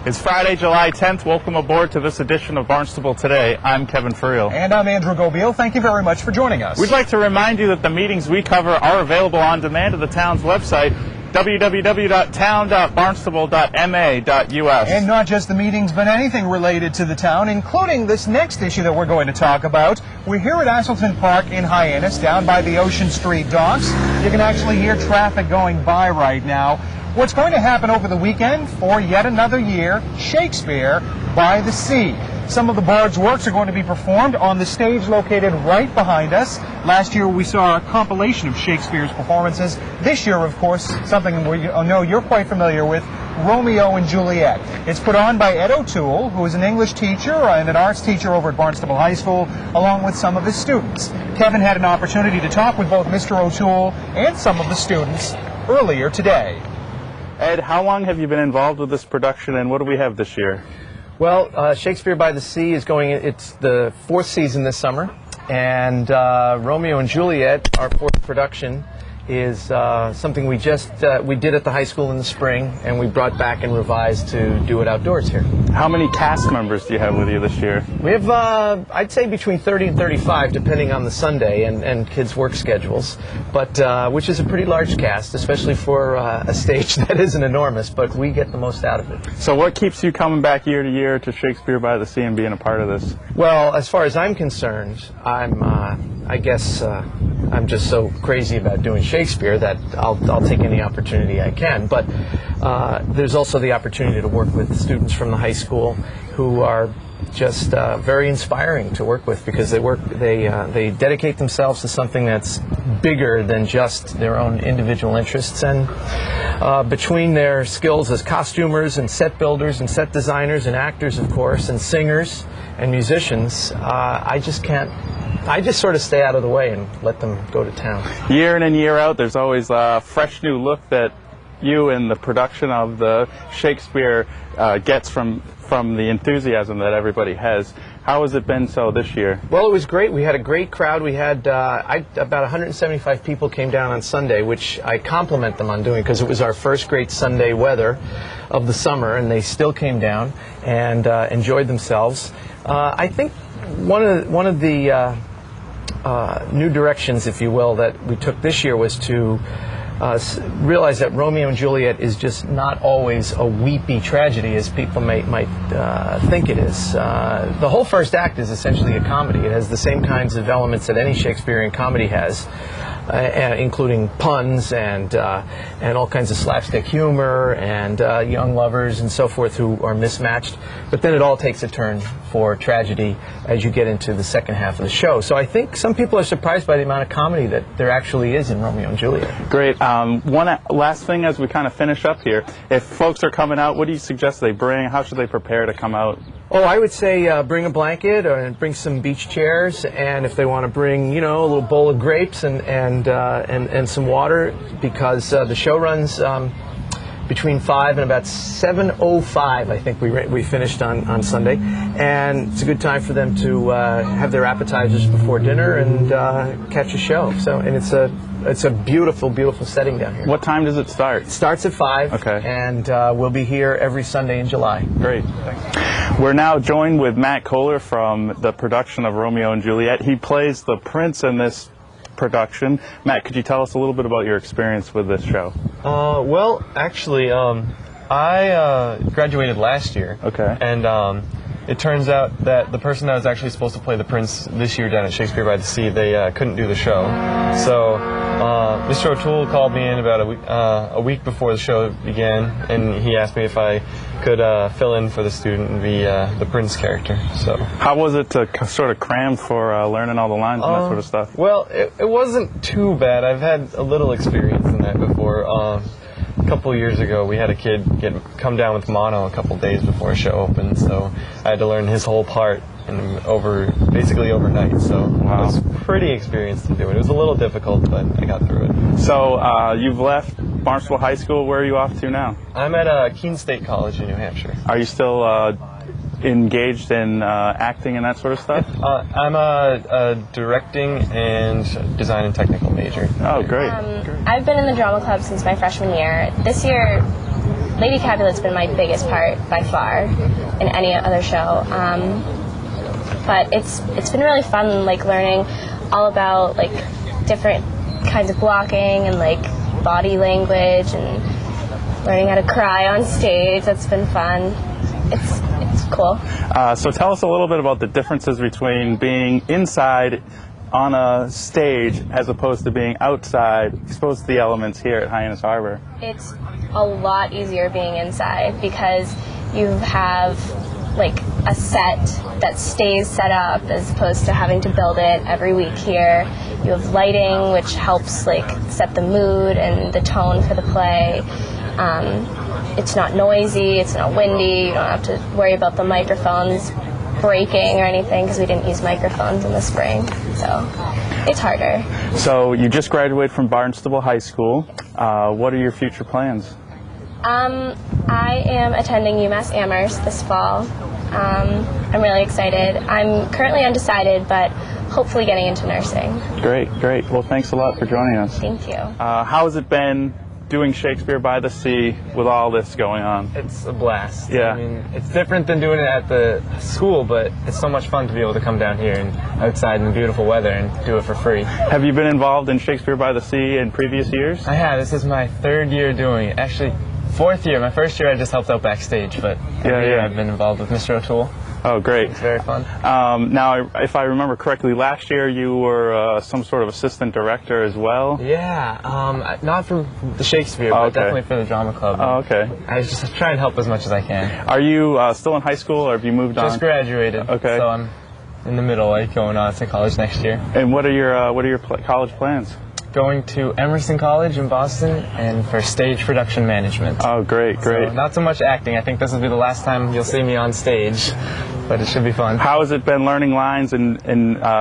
It's Friday, July 10th. Welcome aboard to this edition of Barnstable Today. I'm Kevin Furriel. And I'm Andrew Gobiel. Thank you very much for joining us. We'd like to remind you that the meetings we cover are available on demand at the town's website, www.town.barnstable.ma.us. And not just the meetings, but anything related to the town, including this next issue that we're going to talk about. We're here at Asselton Park in Hyannis, down by the Ocean Street docks. You can actually hear traffic going by right now. What's going to happen over the weekend for yet another year, Shakespeare by the Sea. Some of the bard's works are going to be performed on the stage located right behind us. Last year we saw a compilation of Shakespeare's performances. This year, of course, something we know you're quite familiar with, Romeo and Juliet. It's put on by Ed O'Toole, who is an English teacher and an arts teacher over at Barnstable High School, along with some of his students. Kevin had an opportunity to talk with both Mr. O'Toole and some of the students earlier today. Ed, how long have you been involved with this production, and what do we have this year? Well, Shakespeare by the Sea is it's the fourth season this summer, and Romeo and Juliet, our fourth production, is something we did at the high school in the spring, and we brought back and revised to do it outdoors here. How many cast members do you have with you this year? We have, I'd say, between 30 and 35, depending on the Sunday and kids' work schedules, but which is a pretty large cast, especially for a stage that isn't enormous, but we get the most out of it. So what keeps you coming back year to year to Shakespeare by the Sea and being a part of this? Well, as far as I'm concerned, I guess I'm just so crazy about doing Shakespeare that I'll take any opportunity I can. But there's also the opportunity to work with students from the high school who are just very inspiring to work with, because they dedicate themselves to something that's bigger than just their own individual interests. And between their skills as costumers and set builders and set designers and actors, of course, and singers and musicians, I just sort of stay out of the way and let them go to town. Year in and year out, there's always a fresh new look that you and the production of the Shakespeare gets from the enthusiasm that everybody has. How has it been so this year? Well, it was great. We had a great crowd. We had about 175 people came down on Sunday, which I compliment them on doing, because it was our first great Sunday weather of the summer, and they still came down and enjoyed themselves. I think one of the new directions, if you will, that we took this year was to realize that Romeo and Juliet is just not always a weepy tragedy as people might think it is. The whole first act is essentially a comedy. It has the same kinds of elements that any Shakespearean comedy has, including puns and all kinds of slapstick humor and young lovers and so forth who are mismatched. But then it all takes a turn for tragedy as you get into the second half of the show. So I think some people are surprised by the amount of comedy that there actually is in Romeo and Juliet. Great. One last thing as we kind of finish up here. If folks are coming out, what do you suggest they bring? How should they prepare to come out? Oh, I would say bring a blanket or bring some beach chairs, and if they want to bring, a little bowl of grapes and some water, because the show runs between 5 and about 7:05, I think we finished on Sunday, and it's a good time for them to have their appetizers before dinner and catch a show. So, and it's a beautiful, beautiful setting down here. What time does it start? It starts at 5. Okay. And we'll be here every Sunday in July. Great. Thanks. We're now joined with Matt Kohler from the production of Romeo and Juliet. He plays the prince in this production. Matt, could you tell us a little bit about your experience with this show? Well, actually, I graduated last year. Okay. And it turns out that the person that was actually supposed to play the prince this year down at Shakespeare by the Sea, they couldn't do the show. So Mr. O'Toole called me in about a week before the show began, and he asked me if I could fill in for the student and be the prince character. So how was it to sort of cram for learning all the lines and that sort of stuff? Well, it wasn't too bad. I've had a little experience in that before. A couple of years ago, we had a kid come down with mono a couple days before a show opened, so I had to learn his whole part basically overnight. So I was pretty experienced to do it. It was a little difficult, but I got through it. So you've left Barnstable High School. Where are you off to now? I'm at Keene State College in New Hampshire. Are you still engaged in acting and that sort of stuff? I'm a directing and design and technical major. Oh, great. I've been in the drama club since my freshman year. This year, Lady Capulet's been my biggest part by far in any other show. But it's been really fun, like learning all about like different kinds of blocking and like body language and learning how to cry on stage. That's been fun. It's cool. So tell us a little bit about the differences between being inside on a stage as opposed to being outside, exposed to the elements here at Hyannis Harbor. It's a lot easier being inside because you have like a set that stays set up as opposed to having to build it every week here. You have lighting, which helps like set the mood and the tone for the play. It's not noisy, it's not windy, you don't have to worry about the microphones breaking or anything because we didn't use microphones in the spring, so it's harder. So you just graduated from Barnstable High School. What are your future plans? I am attending UMass Amherst this fall. I'm really excited. I'm currently undecided, but hopefully getting into nursing. Great, great. Well, thanks a lot for joining us. Thank you. How has it been doing Shakespeare by the Sea with all this going on? It's a blast. Yeah. I mean, it's different than doing it at the school, but it's so much fun to be able to come down here and outside in beautiful weather and do it for free. Have you been involved in Shakespeare by the Sea in previous years? I have. This is my 3rd year doing it. Actually, 4th year. My 1st year I just helped out backstage, but every year I've been involved with Mr. O'Toole. Oh, great. It's very fun. Now, if I remember correctly, last year you were some sort of assistant director as well? Yeah, not from the Shakespeare, but definitely for the drama club. Oh, okay. I just try and help as much as I can. Are you still in high school, or have you moved on? Just graduated. Okay. So I'm in the middle, like going on to college next year. And what are your college plans? Going to Emerson College in Boston and for stage production management. Oh, great, great. So not so much acting. I think this will be the last time you'll see me on stage, but it should be fun. How has it been learning lines and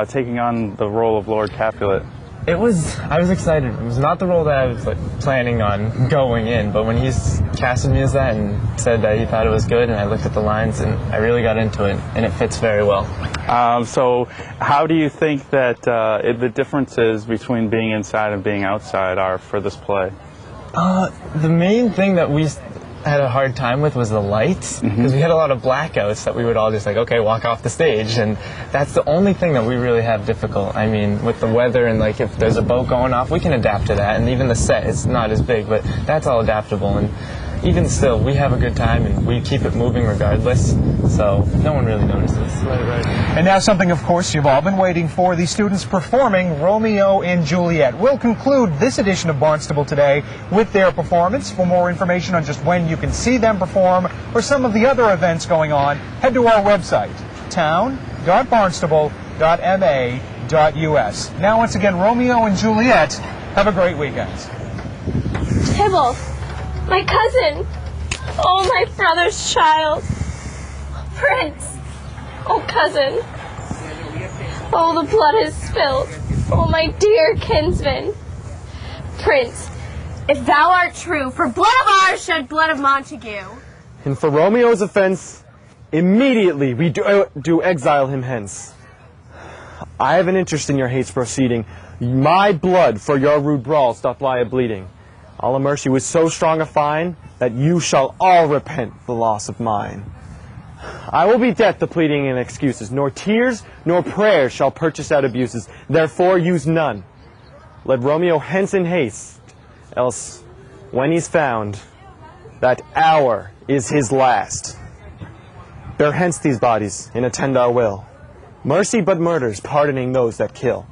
taking on the role of Lord Capulet? I was excited. It was not the role that I was planning on going in, but when he casted me as that and said that he thought it was good, and I looked at the lines and I really got into it, and it fits very well. So how do you think that the differences between being inside and being outside are for this play? The main thing that we had a hard time with was the lights, because we had a lot of blackouts that we would all just like, okay, walk off the stage, and that's the only thing that we really have difficult. I mean, with the weather and like if there's a boat going off, we can adapt to that, and even the set is not as big, but that's all adaptable, and even still, we have a good time and we keep it moving regardless, so no one really notices. Right. And now something, of course, you've all been waiting for, the students performing Romeo and Juliet. We'll conclude this edition of Barnstable Today with their performance. For more information on just when you can see them perform or some of the other events going on, head to our website, town.barnstable.ma.us. Now, once again, Romeo and Juliet. Have a great weekend. Tybalt, my cousin. Oh, my brother's child. Prince. Oh, cousin. Oh, the blood is spilled. Oh, my dear kinsman. Prince, if thou art true, for blood of ours shed blood of Montague. And for Romeo's offense, immediately we do exile him hence. I have an interest in your hate's proceeding. My blood for your rude brawls doth lie a-bleeding. I'll immerse you with so strong a fine that you shall all repent the loss of mine. I will be deaf to pleading and excuses, nor tears nor prayers shall purchase out abuses. Therefore use none. Let Romeo hence in haste, else when he's found, that hour is his last. Bear hence these bodies and attend our will. Mercy but murders, pardoning those that kill.